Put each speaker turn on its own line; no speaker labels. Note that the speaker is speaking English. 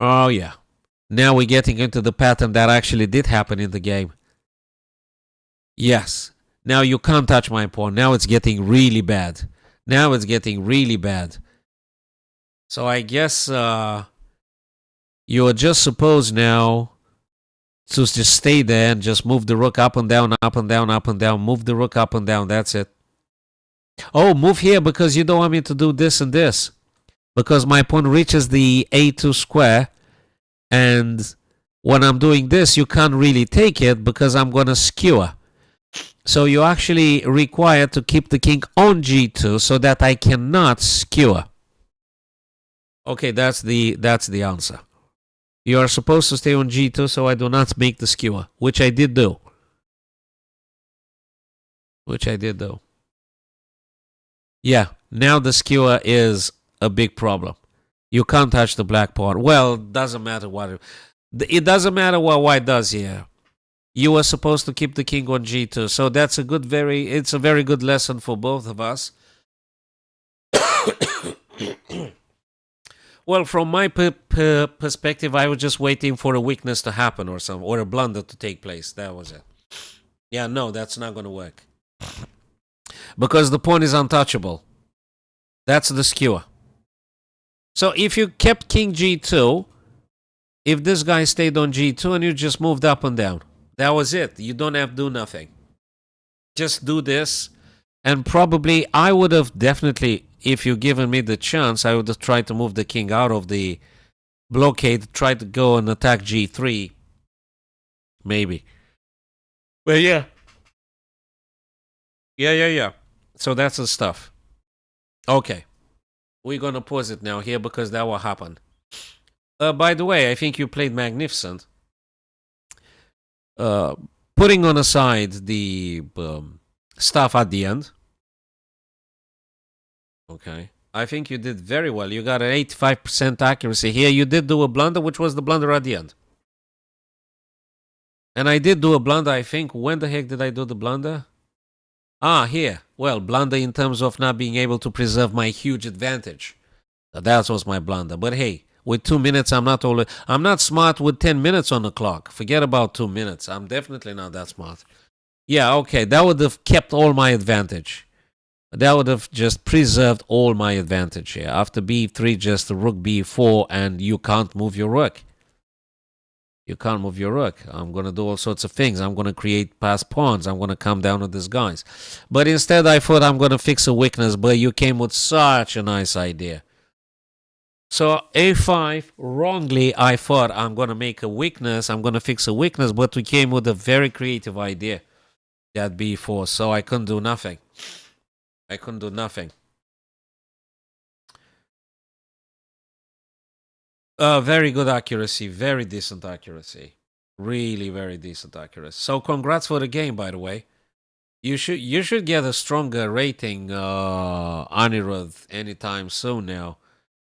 Oh, yeah. Now we're getting into the pattern that actually did happen in the game. Yes. Now you can't touch my pawn. Now it's getting really bad. Now it's getting really bad. So I guess you are just supposed now to just stay there and just move the rook up and down, up and down, up and down. Move the rook up and down. That's it. Oh, move here because you don't want me to do this and this. Because my pawn reaches the a2 square. And when I'm doing this, you can't really take it because I'm going to skewer. So you actually require to keep the king on g2 so that I cannot skewer. Okay, that's the answer. You are supposed to stay on g2 so I do not make the skewer, which I did do. Yeah, now the skewer is a big problem. You can't touch the black pawn. Well, doesn't matter what it doesn't matter what white does here. You were supposed to keep the king on g2, so that's it's a very good lesson for both of us. Well, from my perspective, I was just waiting for a weakness to happen or a blunder to take place. That was it. Yeah, no, that's not going to work. Because the pawn is untouchable. That's the skewer. So if you kept king g2, if this guy stayed on g2 and you just moved up and down, that was it. You don't have to do nothing. Just do this. And probably I would have definitely, if you given me the chance, I would have tried to move the king out of the blockade, try to go and attack g3. Maybe. Well, yeah. Yeah. So that's the stuff. Okay. We're going to pause it now here because that will happen. By the way, I think you played magnificent. Putting on aside the stuff at the end. Okay. I think you did very well. You got an 85% accuracy here. You did do a blunder, which was the blunder at the end. And I did do a blunder, I think. When the heck did I do the blunder? Ah, here. Well, blunder in terms of not being able to preserve my huge advantage. That was my blunder. But hey, with 2 minutes, I'm not smart with 10 minutes on the clock. Forget about 2 minutes. I'm definitely not that smart. Yeah, okay. That would have kept all my advantage. That would have just preserved all my advantage here. After b3, just the rook b4, and you can't move your rook. You can't move your rook. I'm going to do all sorts of things. I'm going to create passed pawns. I'm going to come down with these guys. But instead, I thought I'm going to fix a weakness, but you came with such a nice idea. So a5, wrongly, I thought I'm going to make a weakness. I'm going to fix a weakness, but we came with a very creative idea. That b4, so I couldn't do nothing. Very good accuracy. Very decent accuracy. Really very decent accuracy. So congrats for the game, by the way. You should get a stronger rating, Anirudh, anytime soon now.